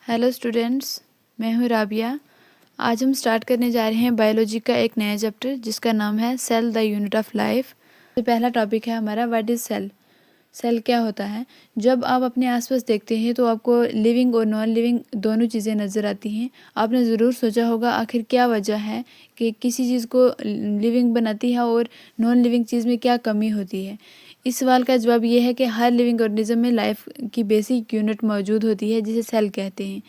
Hello students, मैं हूँ राबिया। आज हम स्टार्ट करने जा रहे हैं बायोलॉजी का एक नया चैप्टर जिसका नाम है cell the unit of life. तो पहला टॉपिक है हमारा व्हाट इज़ सेल। सेल क्या होता है? जब आप अपने आसपास देखते हैं तो आपको लिविंग और नॉन लिविंग दोनों चीज़ें नज़र आती हैं। आपने ज़रूर सोचा होगा आखिर क्या वजह है कि किसी चीज़ को लिविंग बनाती है और नॉन लिविंग चीज़ में क्या कमी होती है। इस सवाल का जवाब ये है कि हर लिविंग ऑर्गेनिज्म में लाइफ की बेसिक यूनिट मौजूद होती है जिसे सेल कहते हैं।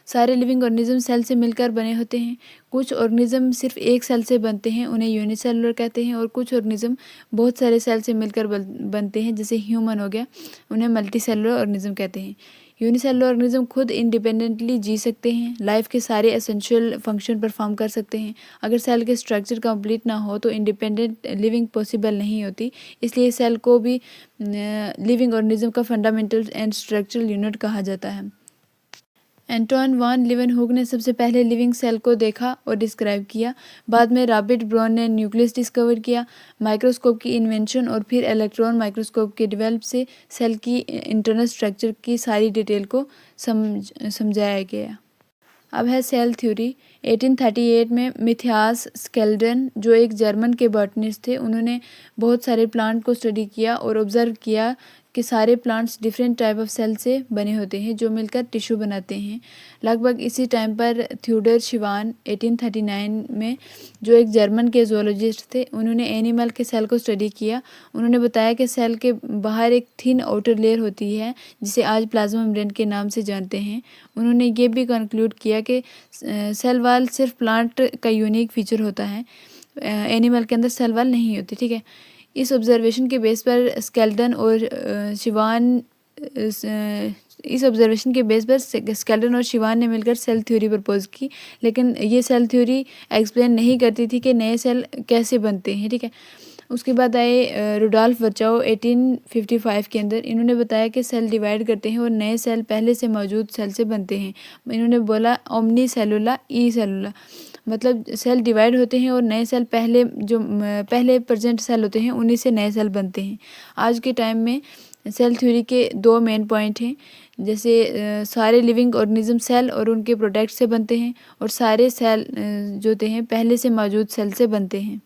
सारे लिविंग ऑर्गेनिज्म सेल से मिलकर बने होते हैं। कुछ ऑर्गेनिज्म सिर्फ एक सेल से बनते हैं, उन्हें यूनिसेलुलर कहते हैं, और कुछ ऑर्गेनिज्म बहुत सारे सेल से मिलकर बनते हैं, जैसे ह्यूमन हो गया, उन्हें मल्टी सेलुलर ऑर्गेनिज्म कहते हैं। यूनिसेलुलर ऑर्गेनिज्म खुद इंडिपेंडेंटली जी सकते हैं, लाइफ के सारे एसेंशियल फंक्शन परफॉर्म कर सकते हैं। अगर सेल के स्ट्रक्चर कंप्लीट ना हो तो इंडिपेंडेंट लिविंग पॉसिबल नहीं होती। इसलिए सेल को भी लिविंग ऑर्गेनिज्म का फंडामेंटल एंड स्ट्रक्चरल यूनिट कहा जाता है। एंटोन वान लीवनहुक ने सबसे पहले लिविंग सेल को देखा और डिस्क्राइब किया। बाद में रॉबर्ट ब्राउन ने न्यूक्लियस डिस्कवर किया। माइक्रोस्कोप की इन्वेंशन और फिर इलेक्ट्रॉन माइक्रोस्कोप के डेवलप से सेल की इंटरनल स्ट्रक्चर की सारी डिटेल को समझाया गया। अब है सेल थ्योरी। 1838 में मिथियास स्केल्डन, जो एक जर्मन के बॉटनिस्ट थे, उन्होंने बहुत सारे प्लांट को स्टडी किया और ऑब्जर्व किया कि सारे plants different type of cell से बने होते हैं जो मिलकर टिश्यू बनाते हैं। लगभग इसी टाइम पर थियोडर शिवान 1839 में, जो एक जर्मन के जोलॉजिस्ट थे, उन्होंने एनिमल के सेल को स्टडी किया। उन्होंने बताया कि सेल के बाहर एक थिन आउटर लेयर होती है जिसे आज प्लाज्मा मेम्ब्रेन के नाम से जानते हैं। उन्होंने ये भी कंक्लूड किया कि सेल वाल सिर्फ प्लांट का यूनिक फीचर होता है, एनिमल के अंदर सेल वाल नहीं होती। ठीक है, इस ऑब्जर्वेशन के बेस पर स्केल्डन और शिवान स्केल्डन और शिवान ने मिलकर सेल थ्योरी प्रपोज की। लेकिन ये सेल थ्योरी एक्सप्लेन नहीं करती थी कि नए सेल कैसे बनते हैं। ठीक है, उसके बाद आए रुडॉल्फ वर्चाओ 1855 के अंदर। इन्होंने बताया कि सेल डिवाइड करते हैं और नए सेल पहले से मौजूद सेल से बनते हैं। इन्होंने बोला ओमनी सेलुला ई सेलुला, मतलब सेल डिवाइड होते हैं और नए सेल पहले प्रेजेंट सेल होते हैं उन्हीं से नए सेल बनते हैं। आज के टाइम में सेल थ्योरी के दो मेन पॉइंट हैं, जैसे सारे लिविंग ऑर्गेनिज्म सेल और उनके प्रोडक्ट से बनते हैं, और सारे सेल जो होते हैं पहले से मौजूद सेल से बनते हैं।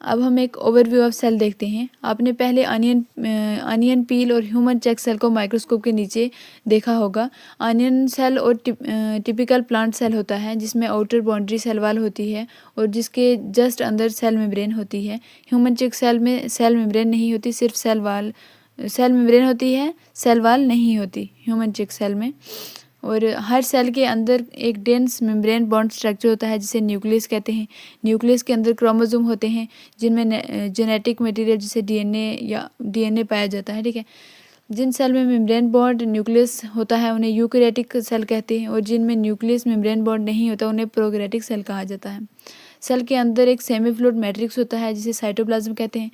अब हम एक ओवरव्यू ऑफ सेल देखते हैं। आपने पहले अनियन पील और ह्यूमन चेक सेल को माइक्रोस्कोप के नीचे देखा होगा। अनियन सेल और टिपिकल प्लांट सेल होता है जिसमें आउटर बाउंड्री सेल वाल होती है और जिसके जस्ट अंदर सेल मेम्ब्रेन होती है। ह्यूमन चेक सेल में सेल मेम्ब्रेन नहीं होती, सिर्फ सेल मेम्ब्रेन होती है, सेल वाल नहीं होती ह्यूमन चेक सेल में। और हर सेल के अंदर एक डेंस मेम्ब्रेन बॉन्ड स्ट्रक्चर होता है जिसे न्यूक्लियस कहते हैं। न्यूक्लियस के अंदर क्रोमोसोम होते हैं जिनमें जेनेटिक मटेरियल जैसे डीएनए पाया जाता है। ठीक है, जिन सेल में मेम्ब्रेन बॉन्ड न्यूक्लियस होता है उन्हें यूकैरियोटिक सेल कहते हैं, और जिनमें न्यूक्लियस मेम्ब्रेन बॉन्ड नहीं होता उन्हें प्रोकैरियोटिक सेल कहा जाता है। सेल के अंदर एक सेमी फ्लूइड मैट्रिक्स होता है जिसे साइटोप्लाज्म कहते हैं।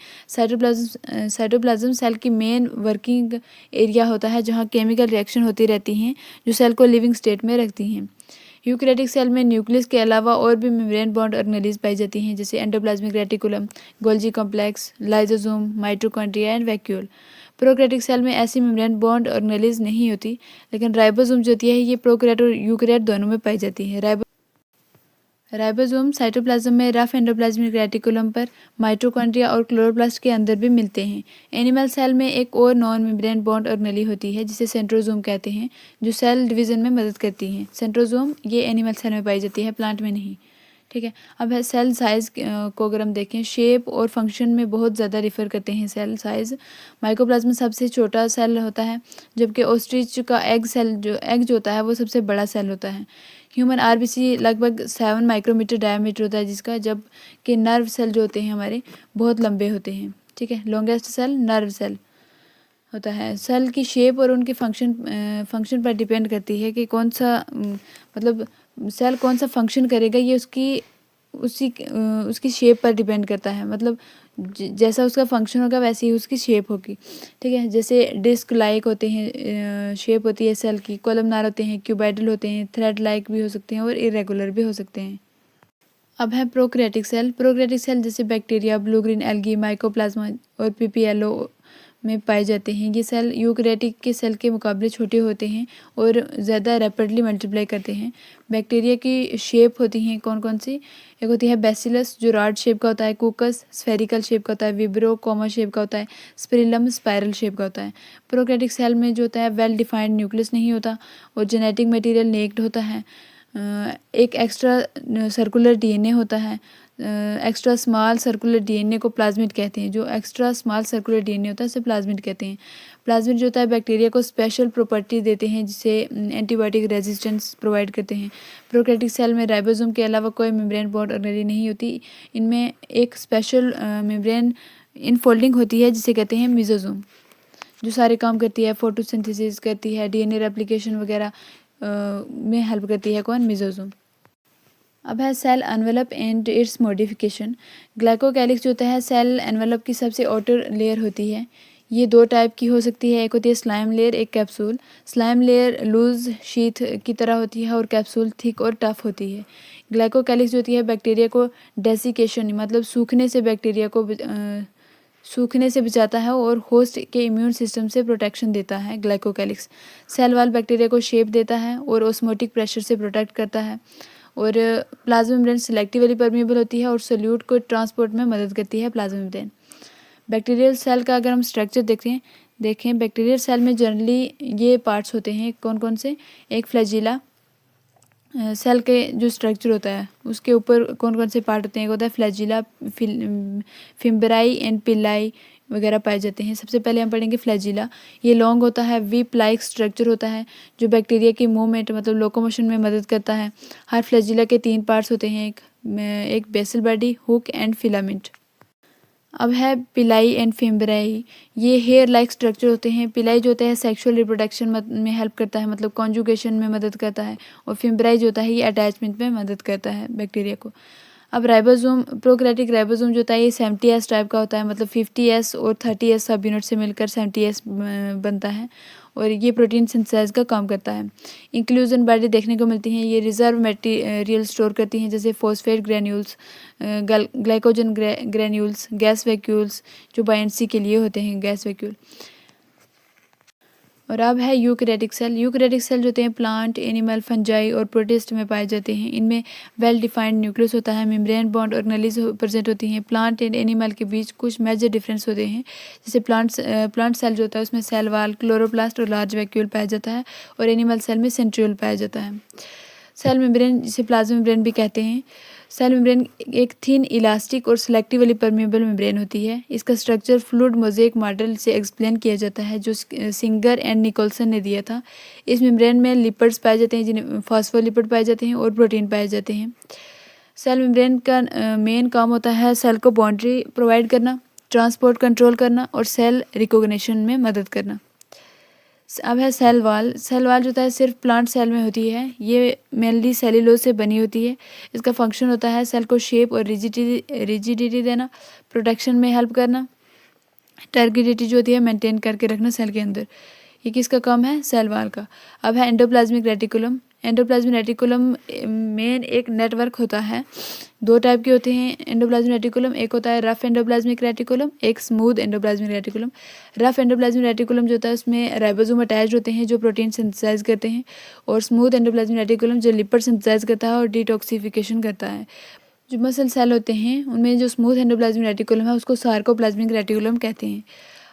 साइटोप्लाज्म सेल की मेन वर्किंग एरिया होता है जहाँ केमिकल रिएक्शन होती रहती हैं जो सेल को लिविंग स्टेट में रखती हैं। यूकैरियोटिक सेल में न्यूक्लियस के अलावा और भी मेम्ब्रेन बॉन्ड ऑर्गेनेलिज पाई जाती हैं, जैसे endoplasmic reticulum, Golgi complex, lysosome, mitochondria and vacuole. Prokaryotic cell में ऐसी मेम्ब्रेन बॉन्ड ऑर्गेनेलिज नहीं होती, लेकिन राइबोसोम जो होती है ये प्रोकैरियोट और यूकैरियोट दोनों में पाई जाती है। राइबोसोम साइटोप्लाज्म में रफ एंडोप्लाज्मिक रेटिकुलम पर, माइटोकॉन्ड्रिया और क्लोरोप्लास्ट के अंदर भी मिलते हैं। एनिमल सेल में एक और नॉन मेम्ब्रेन बॉन्ड ऑर्गेनेली होती है जिसे सेंट्रोजोम कहते हैं, जो सेल डिवीजन में मदद करती हैं। सेंट्रोजोम ये एनिमल सेल में पाई जाती है, प्लांट में नहीं। ठीक है, अब है सेल साइज को अगर हम देखें, शेप और फंक्शन में बहुत ज़्यादा रिफर करते हैं सेल साइज। माइकोप्लाज्मा सबसे छोटा सेल होता है, जबकि ऑस्ट्रिच का एग जो होता है वो सबसे बड़ा सेल होता है। ह्यूमन आरबीसी लगभग 7 माइक्रोमीटर डायमीटर होता है जिसका, जबकि नर्व सेल जो होते हैं हमारे बहुत लंबे होते हैं। ठीक है, लॉन्गेस्ट सेल नर्व सेल होता है। सेल की शेप और उनके फंक्शन पर डिपेंड करती है कि कौन सा मतलब सेल कौन सा फंक्शन करेगा, ये उसकी शेप पर डिपेंड करता है। मतलब जैसा उसका फंक्शन होगा वैसी ही उसकी शेप होगी। ठीक है, जैसे डिस्क लाइक होते हैं, शेप होती है सेल की, कॉलमनार होते हैं, क्यूबाइडल होते हैं, थ्रेड लाइक भी हो सकते हैं और इरेगुलर भी हो सकते हैं। अब है प्रोकैरियोटिक सेल। प्रोकैरियोटिक सेल जैसे bacteria, blue green algae, mycoplasma और पीपीएलओ में पाए जाते हैं। ये सेल यूकेरियोटिक के सेल के मुकाबले छोटे होते हैं और ज़्यादा रैपिडली मल्टीप्लाई करते हैं। बैक्टीरिया की शेप होती हैं कौन कौन सी? एक होती है बैसिलस जो रॉड शेप का होता है, कुकस स्फेरिकल शेप का होता है, विब्रो कॉमा शेप का होता है, स्पिरिलम स्पाइरल शेप का होता है। प्रोकैरियोटिक सेल में जो होता है वेल डिफाइंड न्यूक्लियस नहीं होता और जेनेटिक मटेरियल नेक्ड होता है। एक एक्स्ट्रा सर्कुलर डीएनए होता है। एक्स्ट्रा स्मॉल सर्कुलर डीएनए को प्लाज्मिड कहते हैं। जो एक्स्ट्रा स्मॉल सर्कुलर डीएनए होता है उसे प्लाज्मिड कहते हैं। प्लाज्मिड जो होता है बैक्टीरिया को स्पेशल प्रॉपर्टी देते हैं जिसे एंटीबायोटिक रेजिस्टेंस प्रोवाइड करते हैं। प्रोकैरियोटिक सेल में राइबोसोम के अलावा कोई मेम्ब्रेन बोर्ड ऑर्गेनेली नहीं होती। इनमें एक स्पेशल मेम्ब्रेन इनफोल्डिंग होती है जिसे कहते हैं मेसोसोम, जो सारे काम करती है, फोटोसिंथेसिस करती है, डीएनए रेप्लिकेशन वगैरह में हेल्प करती है। कौन? मेसोसोम। अब है cell envelope and its modification. Glycocalyx जो होता है सेल एनवेलप की सबसे आउटर लेयर होती है। ये दो टाइप की हो सकती है, एक होती है स्लाइम लेयर, एक capsule. Slime layer loose sheath की तरह होती है और कैप्सूल थिक और टफ होती है। ग्लाइकोकैलिक्स जो होती है बैक्टीरिया को डेसिकेशन मतलब सूखने से बैक्टीरिया को सूखने से बचाता है और होस्ट के इम्यून सिस्टम से प्रोटेक्शन देता है। ग्लाइकोकैलिक्स सेल वाल बैक्टीरिया को शेप देता है और ऑस्मोटिक प्रेशर से प्रोटेक्ट करता है। और प्लाज्मा मेम्ब्रेन सिलेक्टिवली परमेबल होती है और सोल्यूट को ट्रांसपोर्ट में मदद करती है प्लाज्मा मेम्ब्रेन। बैक्टीरियल सेल का अगर हम स्ट्रक्चर देखें बैक्टीरियल सेल में जनरली ये पार्ट्स होते हैं कौन कौन से? एक फ्लैजिला सेल के जो स्ट्रक्चर होता है उसके ऊपर कौन कौन से पार्ट होते हैं? एक होता है फ्लैजिला, फिम्बराई एंड पिलाई वगैरह पाए जाते हैं। सबसे पहले हम पढ़ेंगे फ्लैजिला। ये लॉन्ग होता है, वीप लाइक स्ट्रक्चर होता है जो बैक्टीरिया की मूवमेंट मतलब लोकोमोशन में मदद करता है। हर फ्लैजिला के 3 पार्ट्स होते हैं, एक basal body, hook and filament. अब है पिलाई एंड फिम्बराई। ये हेयर लाइक स्ट्रक्चर होते हैं। पिलाई जो होता है सेक्सुअल रिप्रोडक्शन में हेल्प करता है मतलब कॉन्जुगेशन में मदद करता है और फिम्बराई जो होता है ये अटैचमेंट में मदद करता है बैक्टीरिया को। अब राइबोसोम, प्रोकैरियोटिक राइबोसोम जो होता है ये 70S टाइप का होता है मतलब 50S और 30S सब यूनिट से मिलकर 70S बनता है और ये प्रोटीन सिंथेसाइज का काम करता है। इंक्लूजन बॉडी देखने को मिलती हैं, ये रिजर्व मटेरियल स्टोर करती हैं जैसे phosphate granules, glycogen granules, gas vacuoles जो बायनेंसी के लिए होते हैं गैस वैक्यूल। और अब है यूकेरियोटिक सेल। यूकेरियोटिक सेल जो होते हैं प्लांट, एनिमल, फंजाई और प्रोटिस्ट में पाए जाते हैं। इनमें वेल डिफाइंड न्यूक्लियस होता है, मेम्ब्रेन बॉन्ड ऑर्गेनेलीज प्रेजेंट होती हैं। प्लांट एंड एनिमल के बीच कुछ मेजर डिफरेंस होते हैं जैसे प्लांट सेल जो होता है उसमें सेल वाल, क्लोरोप्लास्ट और लार्ज वैक्यूल पाया जाता है और एनिमल सेल में सेंट्रियोल पाया जाता है। सेल मेम्ब्रेन जिसे प्लाज्मा मेम्ब्रेन भी कहते हैं। सेल मेम्ब्रेन एक थिन, इलास्टिक और सिलेक्टिवली परमेबल मेम्ब्रेन होती है। इसका स्ट्रक्चर फ्लूइड मोज़ेक मॉडल से एक्सप्लेन किया जाता है जो सिंगर एंड निकोलसन ने दिया था। इस मेम्ब्रेन में लिपिड्स पाए जाते हैं जिन्हें फॉस्फोलिपिड पाए जाते हैं और प्रोटीन पाए जाते हैं। सेल मेम्ब्रेन का मेन काम होता है सेल को बाउंड्री प्रोवाइड करना, ट्रांसपोर्ट कंट्रोल करना और सेल रिकॉग्निशन में मदद करना। अब है सेल वाल। सेल वाल जो होता है सिर्फ प्लांट सेल में होती है। ये मेनली सेल्यूलोज से बनी होती है। इसका फंक्शन होता है सेल को शेप और रिजिडिटी देना, प्रोटेक्शन में हेल्प करना, टर्गिडिटी जो होती है मेंटेन करके रखना सेल के अंदर। ये किसका काम है? सेल वाल का। अब है endoplasmic reticulum. Endoplasmic reticulum main एक नेटवर्क होता है। 2 टाइप के होते हैं एंडोप्लाज्मिक रेटिकुलम, एक होता है रफ एंडोप्लाज्मिक रेटिकुलम, एक smooth endoplasmic reticulum. Rough endoplasmic reticulum जो होता है उसमें राइबोसोम अटैच होते हैं जो प्रोटीन सिंथेसाइज करते हैं और स्मूथ एंडोप्लाज्मिक रेटिकुलम जो लिपिड सिंथेसाइज करता है और डिटॉक्सिफिकेशन करता है। जो मसल सेल होते हैं उनमें जो स्मूथ एंडोप्लाज्मिक रेटिकुलम है उसको सार्कोप्लाज्मिक रेटिकुलम कहते हैं।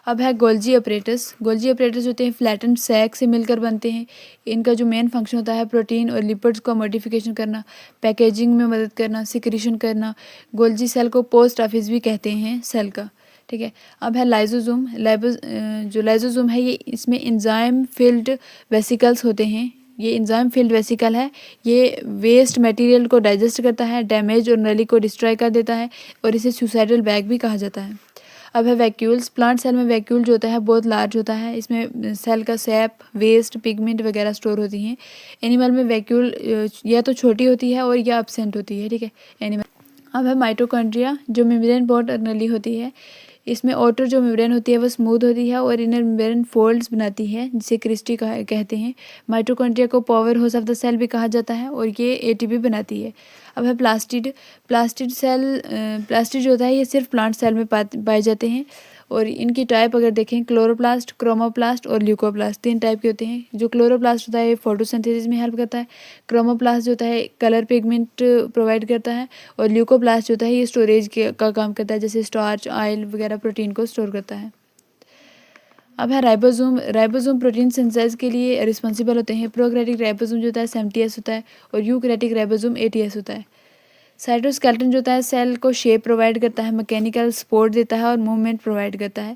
अब है गोल्जी अपरेटस। गोल्जी अपरेटस होते हैं फ्लैटेंड सैक से मिलकर बनते हैं। इनका जो मेन फंक्शन होता है प्रोटीन और लिपिड्स को मॉडिफिकेशन करना, पैकेजिंग में मदद करना, सिक्रीशन करना। गोल्जी सेल को पोस्ट ऑफिस भी कहते हैं सेल का, ठीक है। अब है लाइजोसोम। जो लाइजोसोम है ये इसमें एंजाइम फिल्ड वेसिकल्स होते हैं। ये एंजाइम फिल्ड वेसिकल है, ये वेस्ट मटेरियल को डाइजेस्ट करता है, डैमेज और नली को डिस्ट्रॉय कर देता है और इसे सुसाइडल बैग भी कहा जाता है। अब है वैक्यूल्स। प्लांट सेल में वैक्यूल जो होता है बहुत लार्ज होता है। इसमें सेल का सैप, वेस्ट, पिगमेंट वगैरह स्टोर होती हैं। एनिमल में वैक्यूल या तो छोटी होती है और या एब्सेंट होती है, ठीक है एनिमल। अब है माइटोकॉन्ड्रिया जो मेम्ब्रेन बॉन्ड ऑर्गेनेली होती है। इसमें आउटर जो मेम्ब्रेन होती है वो स्मूथ होती है और इनर मेम्ब्रेन फोल्ड्स बनाती है जिसे क्रिस्टी कहते हैं। माइटोकॉन्ड्रिया को power house of the cell भी कहा जाता है और ये एटीपी बनाती है। अब है प्लास्टिड। प्लास्टिड जो होता है ये सिर्फ प्लांट सेल में पाए जाते हैं और इनकी टाइप अगर देखें क्लोरोप्लास्ट, क्रोमोप्लास्ट और ल्यूकोप्लास्ट, 3 टाइप के होते हैं। जो क्लोरोप्लास्ट होता है ये फोटोसिंथेसिस में हेल्प करता है, क्रोमोप्लास्ट जो होता है कलर पिगमेंट प्रोवाइड करता है, और ल्यूकोप्लास्ट जो होता है ये स्टोरेज का काम करता है, जैसे स्टार्च, ऑयल वगैरह प्रोटीन को स्टोर करता है। अब है राइबोसोम। राइबोसोम प्रोटीन सिंथेसिस के लिए रिस्पॉन्सिबल होते हैं। प्रोकैरियोटिक राइबोसोम जो होता है 70S होता है और यूकैरियोटिक राइबोसोम 80S होता है। साइटोस्केलेटन जो होता है सेल को शेप प्रोवाइड करता है, मैकेनिकल सपोर्ट देता है और मूवमेंट प्रोवाइड करता है।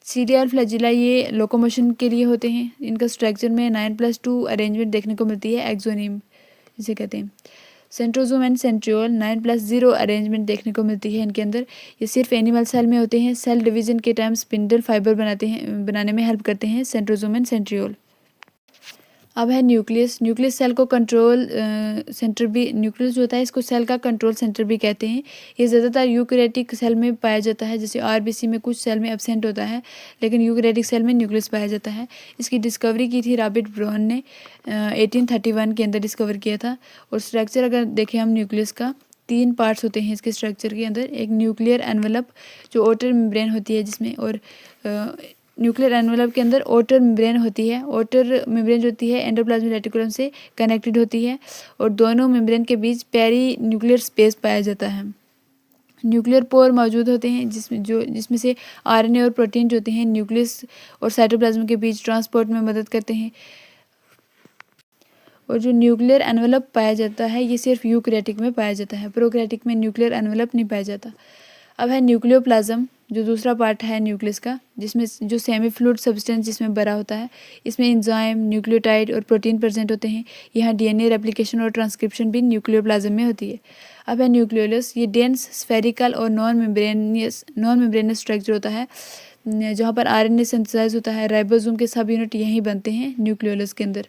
सीडिया और फ्लैजिला ये लोकोमोशन के लिए होते हैं। इनका स्ट्रक्चर में 9+2 अरेंजमेंट देखने को मिलती है, एक्सोनिम जिसे कहते हैं। सेंट्रोजोम एंड सेंट्रियोल 9+0 अरेंजमेंट देखने को मिलती है इनके अंदर। ये सिर्फ एनिमल सेल में होते हैं। सेल डिवीजन के टाइम स्पिंडल फाइबर बनाने में हेल्प करते हैं सेंट्रोजोम एंड सेंट्रियोल। अब है न्यूक्लियस। न्यूक्लियस सेल को कंट्रोल सेंटर भी, न्यूक्लियस जो होता है इसको सेल का कंट्रोल सेंटर भी कहते हैं। ये ज़्यादातर यूकैरियोटिक सेल में पाया जाता है, जैसे आरबीसी में कुछ सेल में एब्सेंट होता है, लेकिन यूकैरियोटिक सेल में न्यूक्लियस पाया जाता है। इसकी डिस्कवरी की थी रॉबर्ट ब्राउन ने 1831 के अंदर डिस्कवर किया था। और स्ट्रक्चर अगर देखें हम न्यूक्लियस का, 3 पार्ट्स होते हैं इसके स्ट्रक्चर के अंदर। एक न्यूक्लियर एनवेलप जो आउटर मेम्ब्रेन होती है जिसमें, और न्यूक्लियर एनवेलप के अंदर आउटर मेम्ब्रेन होती है। आउटर मेम्ब्रेन जो होती है एंडोप्लाज्मिक रेटिकुलम से कनेक्टेड होती है, और दोनों मेम्ब्रेन के बीच पेरी न्यूक्लियर स्पेस पाया जाता है। न्यूक्लियर पोर मौजूद होते हैं जिसमें से आरएनए और प्रोटीन जो होते हैं न्यूक्लियस और साइटोप्लाज्म के बीच ट्रांसपोर्ट में मदद करते हैं। और जो न्यूक्लियर एनवेलप पाया जाता है ये सिर्फ यूकैरियोटिक में पाया जाता है, प्रोकैरियोटिक में न्यूक्लियर एनवेलप नहीं पाया जाता। अब है न्यूक्लियोप्लाज्म, जो दूसरा पार्ट है न्यूक्लियस का, जिसमें जो सेमी फ्लूइड सब्सटेंस जिसमें भरा होता है। इसमें एंजाइम, न्यूक्लियोटाइड और प्रोटीन प्रेजेंट होते हैं। यहाँ डीएनए रेप्लिकेशन और ट्रांसक्रिप्शन भी न्यूक्लियोप्लाज्म में होती है। अब है न्यूक्लियोलस। ये डेंस, स्फेरिकल और नॉन मेम्ब्रेनस स्ट्रक्चर होता है, जहाँ पर आरएनए सिंथेसाइज होता है। राइबोसोम के सब यूनिट यहीं बनते हैं न्यूक्लियोलस के अंदर।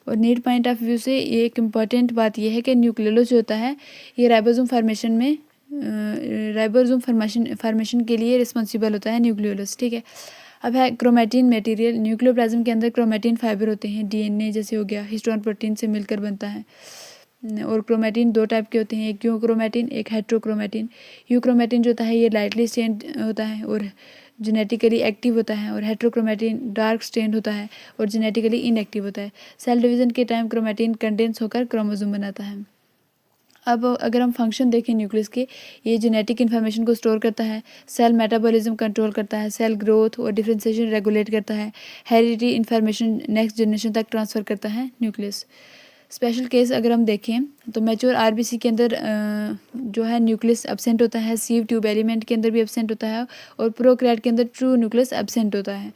और नीड पॉइंट ऑफ व्यू से ये एक इम्पॉर्टेंट बात यह है कि न्यूक्लियोलस जो होता है ये राइबोसोम फॉर्मेशन के लिए रिस्पॉन्सिबल होता है न्यूक्लियोलस, ठीक है। अब है क्रोमैटिन मटेरियल। न्यूक्लियोप्लाज्म के अंदर क्रोमैटिन फाइबर होते हैं, डीएनए जैसे हो गया, हिस्टोन प्रोटीन से मिलकर बनता है। और क्रोमैटिन 2 टाइप के होते हैं, एक यूक्रोमैटिन, एक हेट्रोक्रोमैटिन। यूक्रोमैटिन जो होता है ये लाइटली स्टेन्ड होता है और जेनेटिकली एक्टिव होता है, और हेट्रोक्रोमैटिन डार्क स्टेन्ड होता है और जेनेटिकली इनएक्टिव होता है। सेल डिवीजन के टाइम क्रोमैटिन कंडेंस होकर क्रोमोसोम बनाता है। अब अगर हम फंक्शन देखें न्यूक्लियस के, ये जेनेटिक इन्फॉर्मेशन को स्टोर करता है, सेल मेटाबॉलिज्म कंट्रोल करता है, सेल ग्रोथ और डिफरेंशिएशन रेगुलेट करता है, हेरिडिटी इन्फॉर्मेशन नेक्स्ट जनरेशन तक ट्रांसफ़र करता है न्यूक्लियस। स्पेशल केस अगर हम देखें तो मैच्योर आरबीसी के अंदर जो है न्यूक्लियस एब्सेंट होता है, सीव ट्यूब एलिमेंट के अंदर भी एब्सेंट होता है, और प्रोकैरियोट के अंदर ट्रू न्यूक्लियस एब्सेंट होता है,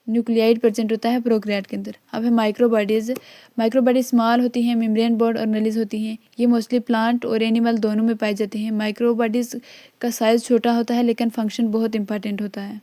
न्यूक्लियाइड प्रेजेंट होता है प्रोकैरियोट के अंदर। अब है माइक्रोबॉडीज़। माइक्रोबॉडीज स्मॉल होती हैं, मेम्ब्रेन बोर्ड और नलीज होती हैं। ये मोस्टली प्लांट और एनिमल दोनों में पाई जाती हैं। माइक्रोबॉडीज़ का साइज़ छोटा होता है लेकिन फंक्शन बहुत इंपॉर्टेंट होता है।